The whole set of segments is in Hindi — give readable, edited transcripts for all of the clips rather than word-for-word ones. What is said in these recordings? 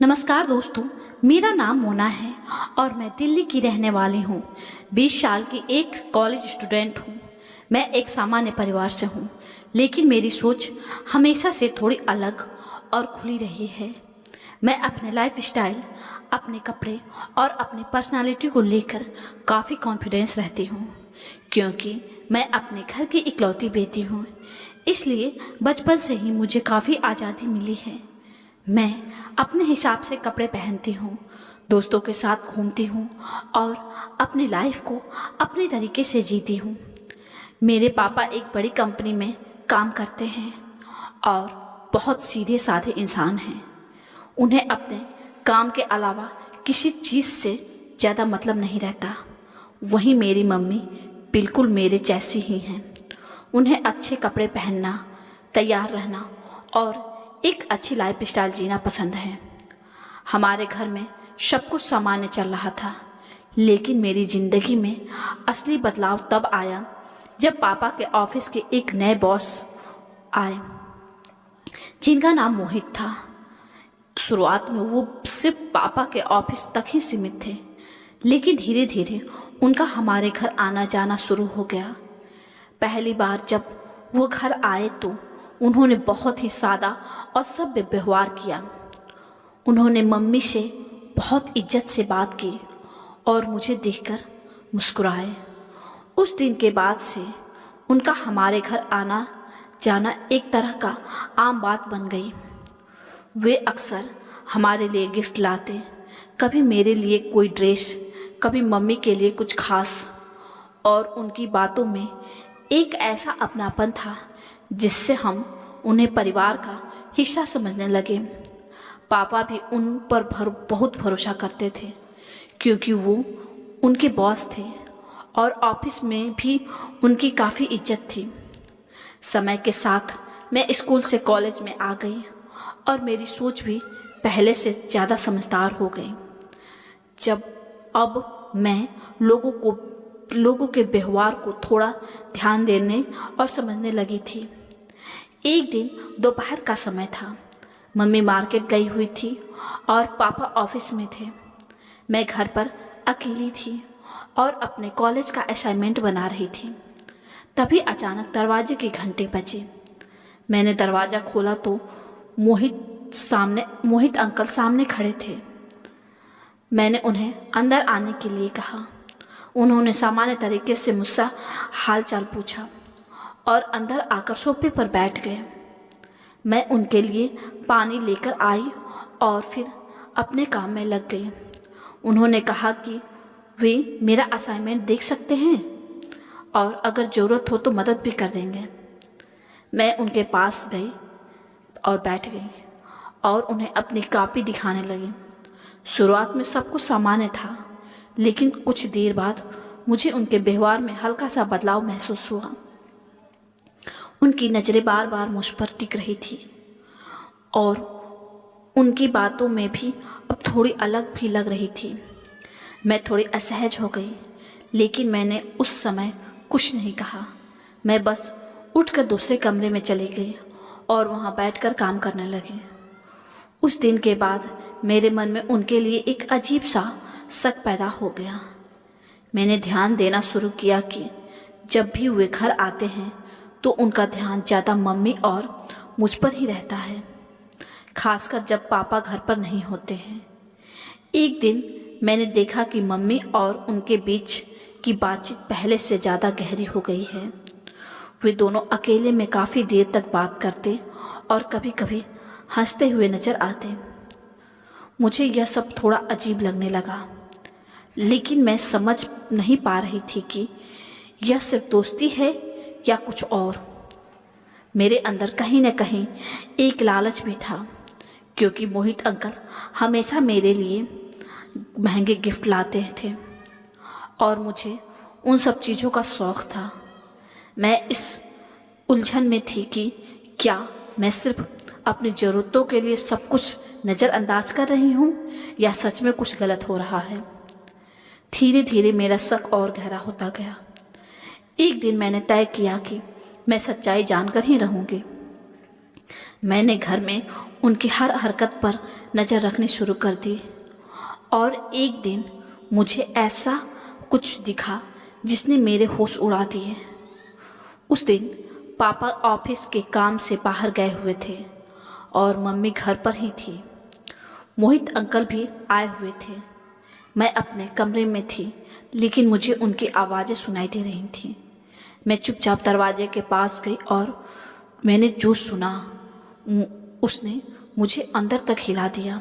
नमस्कार दोस्तों, मेरा नाम मोना है और मैं दिल्ली की रहने वाली हूँ। 20 साल की एक कॉलेज स्टूडेंट हूँ। मैं एक सामान्य परिवार से हूँ, लेकिन मेरी सोच हमेशा से थोड़ी अलग और खुली रही है। मैं अपने लाइफ स्टाइल, अपने कपड़े और अपनी पर्सनालिटी को लेकर काफ़ी कॉन्फिडेंस रहती हूँ, क्योंकि मैं अपने घर की इकलौती बेटी हूँ। इसलिए बचपन से ही मुझे काफ़ी आज़ादी मिली है। मैं अपने हिसाब से कपड़े पहनती हूँ, दोस्तों के साथ घूमती हूँ और अपनी लाइफ को अपने तरीके से जीती हूँ। मेरे पापा एक बड़ी कंपनी में काम करते हैं और बहुत सीधे साधे इंसान हैं। उन्हें अपने काम के अलावा किसी चीज़ से ज़्यादा मतलब नहीं रहता। वहीं मेरी मम्मी बिल्कुल मेरे जैसी ही हैं। उन्हें अच्छे कपड़े पहनना, तैयार रहना और एक अच्छी लाइफ स्टाइल जीना पसंद है। हमारे घर में सब कुछ सामान्य चल रहा था, लेकिन मेरी ज़िंदगी में असली बदलाव तब आया जब पापा के ऑफिस के एक नए बॉस आए, जिनका नाम मोहित था। शुरुआत में वो सिर्फ पापा के ऑफिस तक ही सीमित थे, लेकिन धीरे धीरे उनका हमारे घर आना जाना शुरू हो गया। पहली बार जब वो घर आए तो उन्होंने बहुत ही सादा और सभ्य व्यवहार किया। उन्होंने मम्मी से बहुत इज्जत से बात की और मुझे देखकर मुस्कुराए। उस दिन के बाद से उनका हमारे घर आना जाना एक तरह का आम बात बन गई। वे अक्सर हमारे लिए गिफ्ट लाते, कभी मेरे लिए कोई ड्रेस, कभी मम्मी के लिए कुछ खास। और उनकी बातों में एक ऐसा अपनापन था जिससे हम उन्हें परिवार का हिस्सा समझने लगे। पापा भी उन पर बहुत भरोसा करते थे, क्योंकि वो उनके बॉस थे और ऑफिस में भी उनकी काफ़ी इज्जत थी। समय के साथ मैं स्कूल से कॉलेज में आ गई और मेरी सोच भी पहले से ज़्यादा समझदार हो गई। अब मैं लोगों के व्यवहार को थोड़ा ध्यान देने और समझने लगी थी। एक दिन दोपहर का समय था। मम्मी मार्केट गई हुई थी और पापा ऑफिस में थे। मैं घर पर अकेली थी और अपने कॉलेज का असाइनमेंट बना रही थी। तभी अचानक दरवाजे की घंटी बजी। मैंने दरवाज़ा खोला तो मोहित अंकल सामने खड़े थे। मैंने उन्हें अंदर आने के लिए कहा। उन्होंने सामान्य तरीके से मुझसे हालचाल पूछा और अंदर आकर सोफे पर बैठ गए। मैं उनके लिए पानी लेकर आई और फिर अपने काम में लग गई। उन्होंने कहा कि वे मेरा असाइनमेंट देख सकते हैं और अगर ज़रूरत हो तो मदद भी कर देंगे। मैं उनके पास गई और बैठ गई और उन्हें अपनी कॉपी दिखाने लगी। शुरुआत में सब कुछ सामान्य था, लेकिन कुछ देर बाद मुझे उनके व्यवहार में हल्का सा बदलाव महसूस हुआ। उनकी नज़रें बार बार मुझ पर टिक रही थी और उनकी बातों में भी अब थोड़ी अलग भी लग रही थी। मैं थोड़ी असहज हो गई, लेकिन मैंने उस समय कुछ नहीं कहा। मैं बस उठकर दूसरे कमरे में चली गई और वहाँ बैठकर काम करने लगी। उस दिन के बाद मेरे मन में उनके लिए एक अजीब सा शक पैदा हो गया। मैंने ध्यान देना शुरू किया कि जब भी वे घर आते हैं तो उनका ध्यान ज़्यादा मम्मी और मुझ पर ही रहता है, खासकर जब पापा घर पर नहीं होते हैं। एक दिन मैंने देखा कि मम्मी और उनके बीच की बातचीत पहले से ज़्यादा गहरी हो गई है। वे दोनों अकेले में काफ़ी देर तक बात करते और कभी कभी हंसते हुए नज़र आते। मुझे यह सब थोड़ा अजीब लगने लगा, लेकिन मैं समझ नहीं पा रही थी कि यह सिर्फ दोस्ती है या कुछ और। मेरे अंदर कहीं न कहीं एक लालच भी था, क्योंकि मोहित अंकल हमेशा मेरे लिए महंगे गिफ्ट लाते थे और मुझे उन सब चीज़ों का शौक़ था। मैं इस उलझन में थी कि क्या मैं सिर्फ अपनी ज़रूरतों के लिए सब कुछ नज़रअंदाज कर रही हूँ या सच में कुछ गलत हो रहा है। धीरे धीरे मेरा शक और गहरा होता गया। एक दिन मैंने तय किया कि मैं सच्चाई जानकर ही रहूँगी। मैंने घर में उनकी हर हरकत पर नज़र रखनी शुरू कर दी। और एक दिन मुझे ऐसा कुछ दिखा जिसने मेरे होश उड़ा दिए। उस दिन पापा ऑफिस के काम से बाहर गए हुए थे और मम्मी घर पर ही थी। मोहित अंकल भी आए हुए थे। मैं अपने कमरे में थी, लेकिन मुझे उनकी आवाज़ें सुनाई दे रही थीं। मैं चुपचाप दरवाजे के पास गई और मैंने जो सुना उसने मुझे अंदर तक हिला दिया।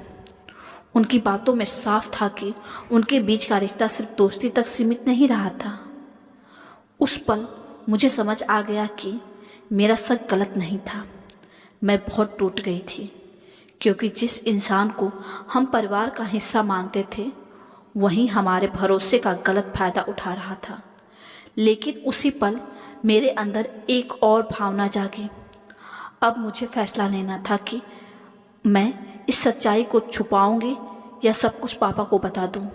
उनकी बातों में साफ था कि उनके बीच का रिश्ता सिर्फ दोस्ती तक सीमित नहीं रहा था। उस पल मुझे समझ आ गया कि मेरा शक गलत नहीं था। मैं बहुत टूट गई थी, क्योंकि जिस इंसान को हम परिवार का हिस्सा मानते थे वहीं हमारे भरोसे का गलत फायदा उठा रहा था। लेकिन उसी पल मेरे अंदर एक और भावना जागी। अब मुझे फैसला लेना था कि मैं इस सच्चाई को छुपाऊंगी या सब कुछ पापा को बता दूं।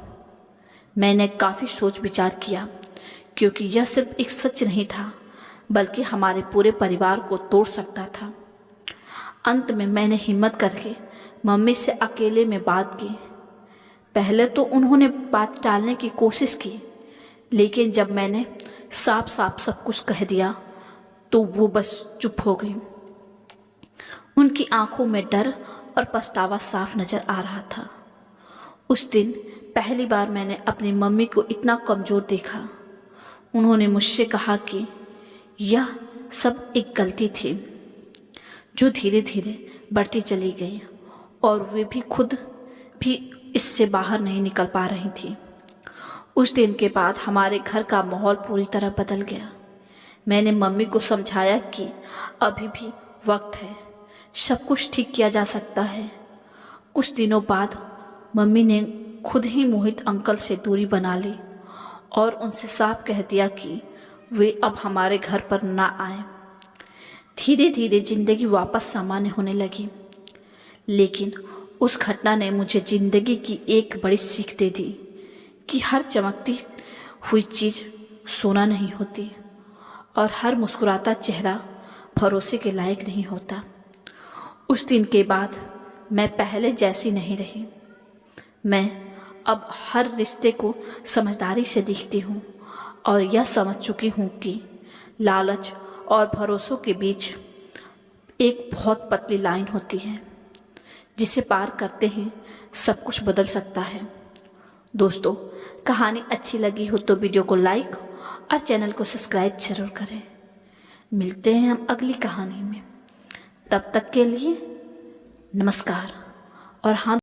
मैंने काफ़ी सोच विचार किया, क्योंकि यह सिर्फ एक सच नहीं था बल्कि हमारे पूरे परिवार को तोड़ सकता था। अंत में मैंने हिम्मत करके मम्मी से अकेले में बात की। पहले तो उन्होंने बात टालने की कोशिश की, लेकिन जब मैंने साफ साफ सब कुछ कह दिया तो वो बस चुप हो गई। उनकी आंखों में डर और पछतावा साफ नजर आ रहा था। उस दिन पहली बार मैंने अपनी मम्मी को इतना कमज़ोर देखा। उन्होंने मुझसे कहा कि यह सब एक गलती थी जो धीरे धीरे बढ़ती चली गई और वे भी खुद भी इससे बाहर नहीं निकल पा रही थी। उस दिन के बाद हमारे घर का माहौल पूरी तरह बदल गया। मैंने मम्मी को समझाया कि अभी भी वक्त है, सब कुछ ठीक किया जा सकता है। कुछ दिनों बाद मम्मी ने खुद ही मोहित अंकल से दूरी बना ली और उनसे साफ कह दिया कि वे अब हमारे घर पर ना आए। धीरे धीरे जिंदगी वापस सामान्य होने लगी, लेकिन उस घटना ने मुझे जिंदगी की एक बड़ी सीख दे दी कि हर चमकती हुई चीज़ सोना नहीं होती और हर मुस्कुराता चेहरा भरोसे के लायक नहीं होता। उस दिन के बाद मैं पहले जैसी नहीं रही। मैं अब हर रिश्ते को समझदारी से देखती हूँ और यह समझ चुकी हूँ कि लालच और भरोसों के बीच एक बहुत पतली लाइन होती है, जिसे पार करते ही सब कुछ बदल सकता है। दोस्तों, कहानी अच्छी लगी हो तो वीडियो को लाइक और चैनल को सब्सक्राइब जरूर करें। मिलते हैं हम अगली कहानी में। तब तक के लिए नमस्कार। और हाँ